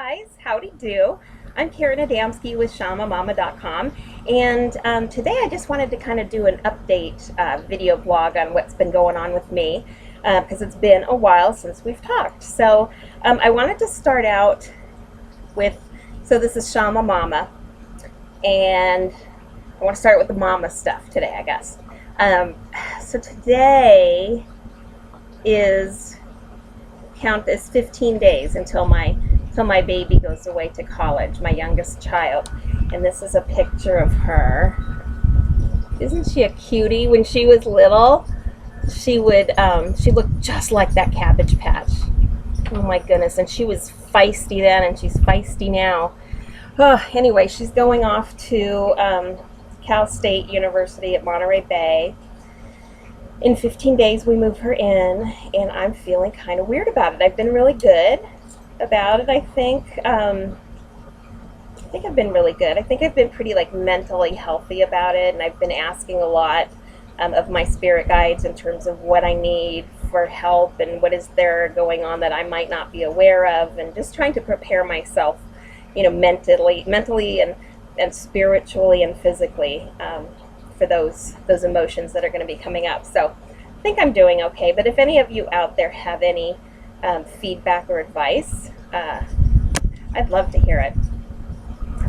guys, howdy do. I'm Karen Adamski with ShamaMama.com, and today I just wanted to kind of do an update video blog on what's been going on with me because it's been a while since we've talked. So I wanted to start out with, so this is ShamaMama, and I want to start with the mama stuff today, I guess. So today is 15 days until my baby goes away to college, my youngest child. And this is a picture of her. Isn't she a cutie? When she was little, she looked just like that Cabbage Patch. Oh my goodness. And she was feisty then, and she's feisty now. Anyway, she's going off to Cal State University at Monterey Bay. In 15 days we move her in, and I'm feeling kind of weird about it. I've been really good about it, I think. I think I've been really good. I think I've been pretty mentally healthy about it, and I've been asking a lot of my spirit guides in terms of what I need for help and what is there going on that I might not be aware of, and just trying to prepare myself, mentally and spiritually and physically for those emotions that are going to be coming up. So I think I'm doing okay, but if any of you out there have any feedback or advice, I'd love to hear it.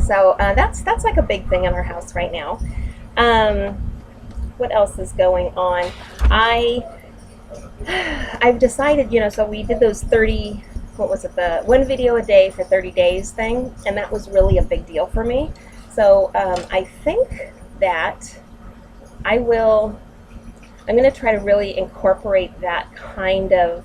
So that's like a big thing in our house right now. What else is going on? I've decided, so we did those 30, the one video a day for 30 days thing, and that was really a big deal for me. So I think that I'm going to try to really incorporate that kind of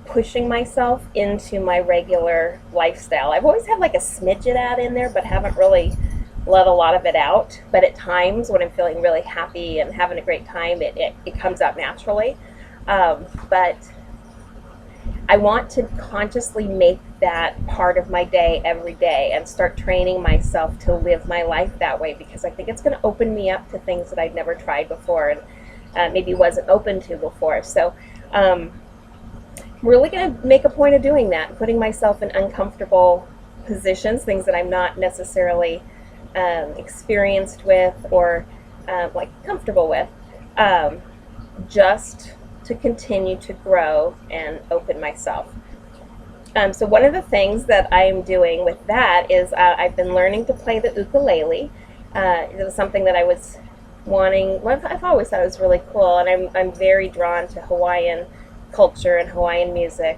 pushing myself into my regular lifestyle. I've always had a smidge of that in there, but haven't really let a lot of it out. But at times when I'm feeling really happy and having a great time, it comes out naturally. But I want to consciously make that part of my day every day and start training myself to live my life that way, because I think it's going to open me up to things that I'd never tried before and maybe wasn't open to before. So I'm really going to make a point of doing that, putting myself in uncomfortable positions, things that I'm not necessarily experienced with or comfortable with, just to continue to grow and open myself. So one of the things that I'm doing with that is I've been learning to play the ukulele. It was something that I was wanting. Well, I've always thought it was really cool, and I'm very drawn to Hawaiian culture and Hawaiian music.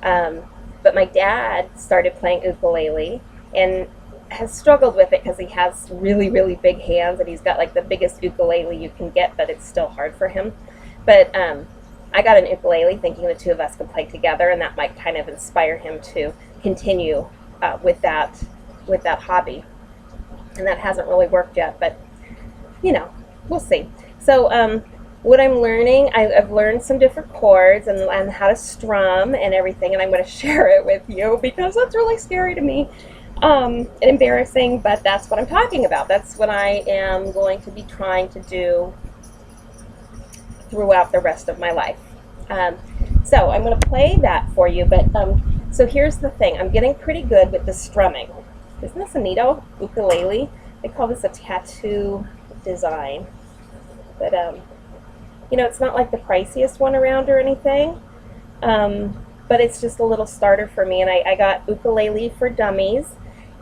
But my dad started playing ukulele and has struggled with it because he has really, really big hands, and he's got the biggest ukulele you can get, but it's still hard for him. But I got an ukulele thinking the two of us could play together, and that might kind of inspire him to continue with that hobby. And that hasn't really worked yet, but we'll see. So what I'm learning, I've learned some different chords and how to strum and everything, and I'm going to share it with you because that's really scary to me and embarrassing, but that's what I'm talking about. That's what I am going to be trying to do throughout the rest of my life. So I'm going to play that for you, but so here's the thing. I'm getting pretty good with the strumming. Isn't this a neato ukulele? They call this a tattoo design, but it's not the priciest one around or anything, but it's just a little starter for me, and I got Ukulele for Dummies,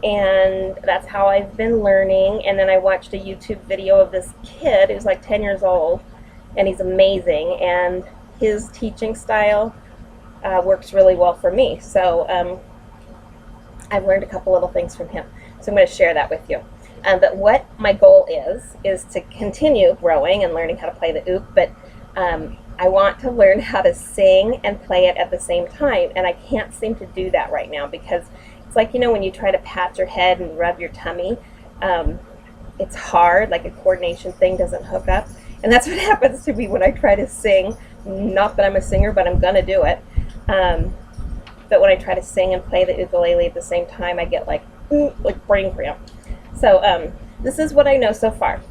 and that's how I've been learning. And then I watched a YouTube video of this kid who's 10 years old, and he's amazing, and his teaching style works really well for me. So I've learned a couple little things from him, so I'm going to share that with you. But what my goal is to continue growing and learning how to play the uk, but I want to learn how to sing and play it at the same time, and I can't seem to do that right now because it's when you try to pat your head and rub your tummy, it's hard, a coordination thing doesn't hook up. And that's what happens to me when I try to sing. Not that I'm a singer, but I'm going to do it. But when I try to sing and play the ukulele at the same time, I get brain cramp. So this is what I know so far.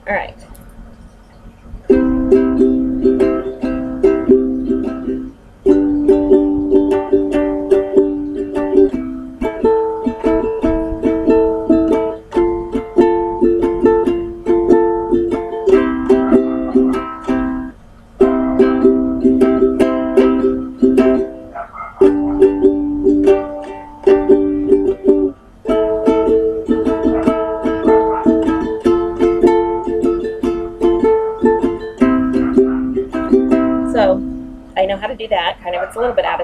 All right.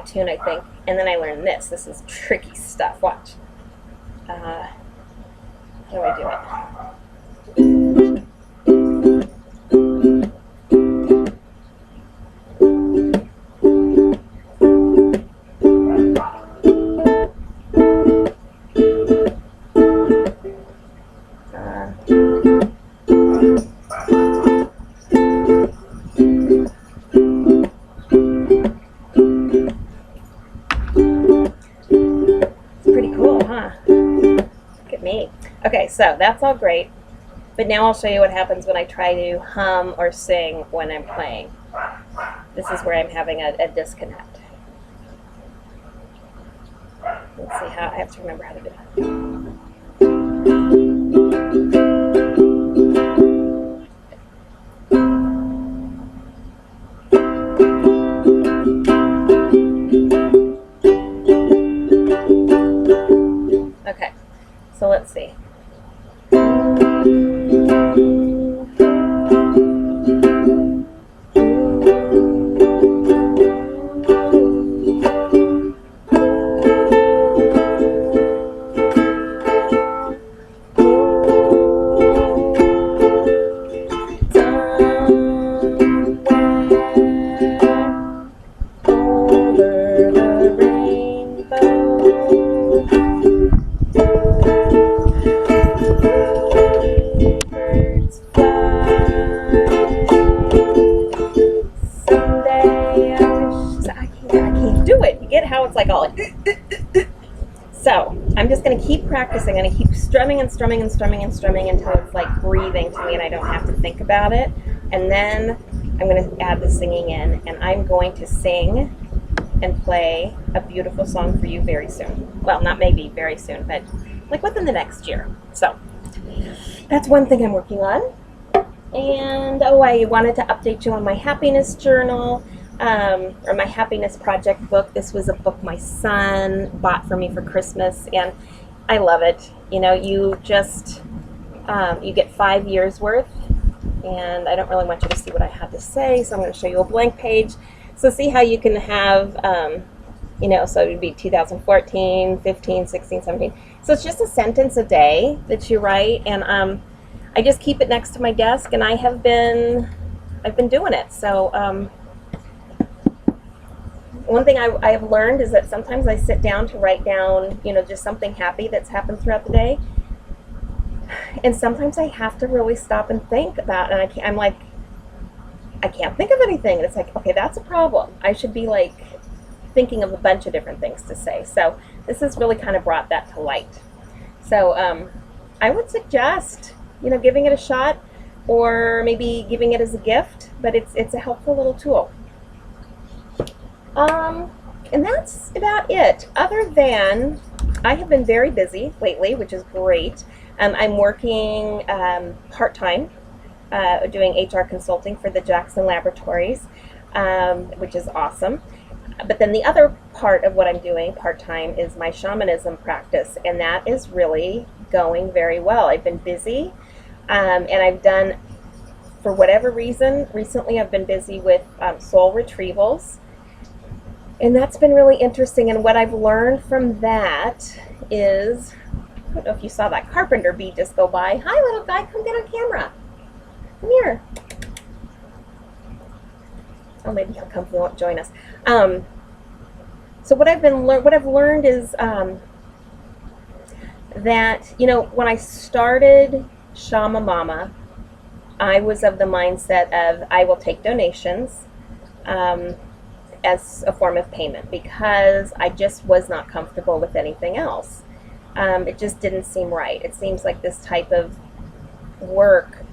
tune, I think, and then I learned this. This is tricky stuff. Watch. How do I do it? Okay, so that's all great, but now I'll show you what happens when I try to hum or sing when I'm playing. This is where I'm having a disconnect. Let's see how, I have to remember how to do that. Okay, so let's see. It's like all so I'm just going to keep practicing. I'm going to keep strumming and strumming and strumming and strumming until it's like breathing to me and I don't have to think about it. And then I'm going to add the singing in, and I'm going to sing and play a beautiful song for you very soon. Well, not maybe very soon, but like within the next year. So that's one thing I'm working on. And I wanted to update you on my happiness journal. Or my happiness project book. This was a book my son bought for me for Christmas, and I love it. You know, you just you get 5 years worth, and I don't really want you to see what I have to say, so I'm going to show you a blank page. So see how you can have you know, so it would be 2014, 15, 16, 17. So it's just a sentence a day that you write, and I just keep it next to my desk, and I've been doing it. So one thing I have learned is that sometimes I sit down to write down, you know, just something happy that's happened throughout the day. And sometimes I have to really stop and think about it. And I'm like, I can't think of anything. And it's like, okay, that's a problem. I should be like thinking of a bunch of different things to say. So this has really kind of brought that to light. So I would suggest, you know, giving it a shot, or maybe giving it as a gift, but it's a helpful little tool. And that's about it. Other than, I have been very busy lately, which is great. I'm working part-time, doing HR consulting for the Jackson Laboratories, which is awesome. But then the other part of what I'm doing part-time is my shamanism practice, and that is really going very well. I've been busy, and I've done, for whatever reason, recently I've been busy with soul retrievals. And that's been really interesting, and what I've learned from that is, I don't know if you saw that carpenter bee just go by. Hi, little guy, come get on camera. Come here. Oh, maybe he'll come join us. So what I've learned is that, you know, when I started ShamaMama, I was of the mindset of I will take donations. As a form of payment, because I just was not comfortable with anything else. It just didn't seem right. It seems like this type of work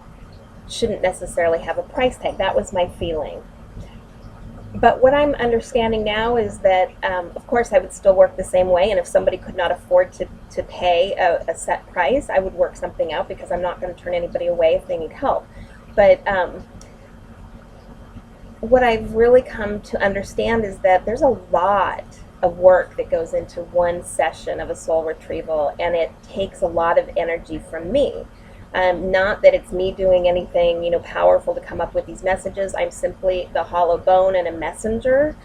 shouldn't necessarily have a price tag. That was my feeling. But what I'm understanding now is that, of course, I would still work the same way, and if somebody could not afford to pay a set price, I would work something out, because I'm not going to turn anybody away if they need help. But what I've really come to understand is that there's a lot of work that goes into one session of a soul retrieval, and it takes a lot of energy from me. Not that it's me doing anything, you know, powerful to come up with these messages. I'm simply the hollow bone and a messenger,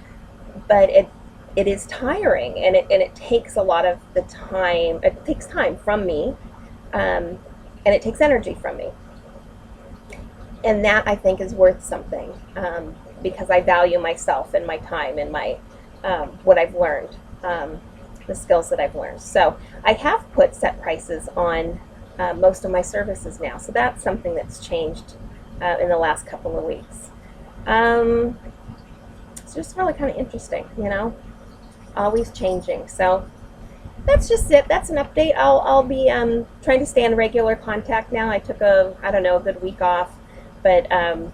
but it is tiring, and it takes a lot of the time. It takes time from me, and it takes energy from me. And that, I think, is worth something, because I value myself and my time and my what I've learned, the skills that I've learned. So I have put set prices on most of my services now. So that's something that's changed in the last couple of weeks. It's just really kind of interesting, you know, always changing. So that's just it. That's an update. I'll be trying to stay in regular contact now. I took a good week off, but I'm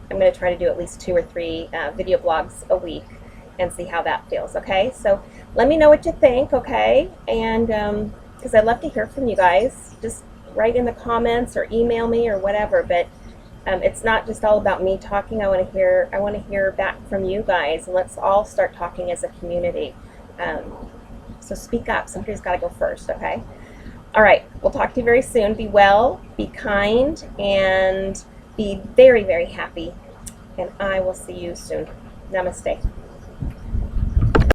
going to try to do at least 2 or 3 video blogs a week and see how that feels. Okay, so let me know what you think. Okay, and because I'd love to hear from you guys, just write in the comments or email me or whatever. But it's not just all about me talking. I want to hear back from you guys, and let's all start talking as a community. So speak up. Somebody's got to go first. Okay. All right. We'll talk to you very soon. Be well, be kind, and be very, very happy. And I will see you soon. Namaste.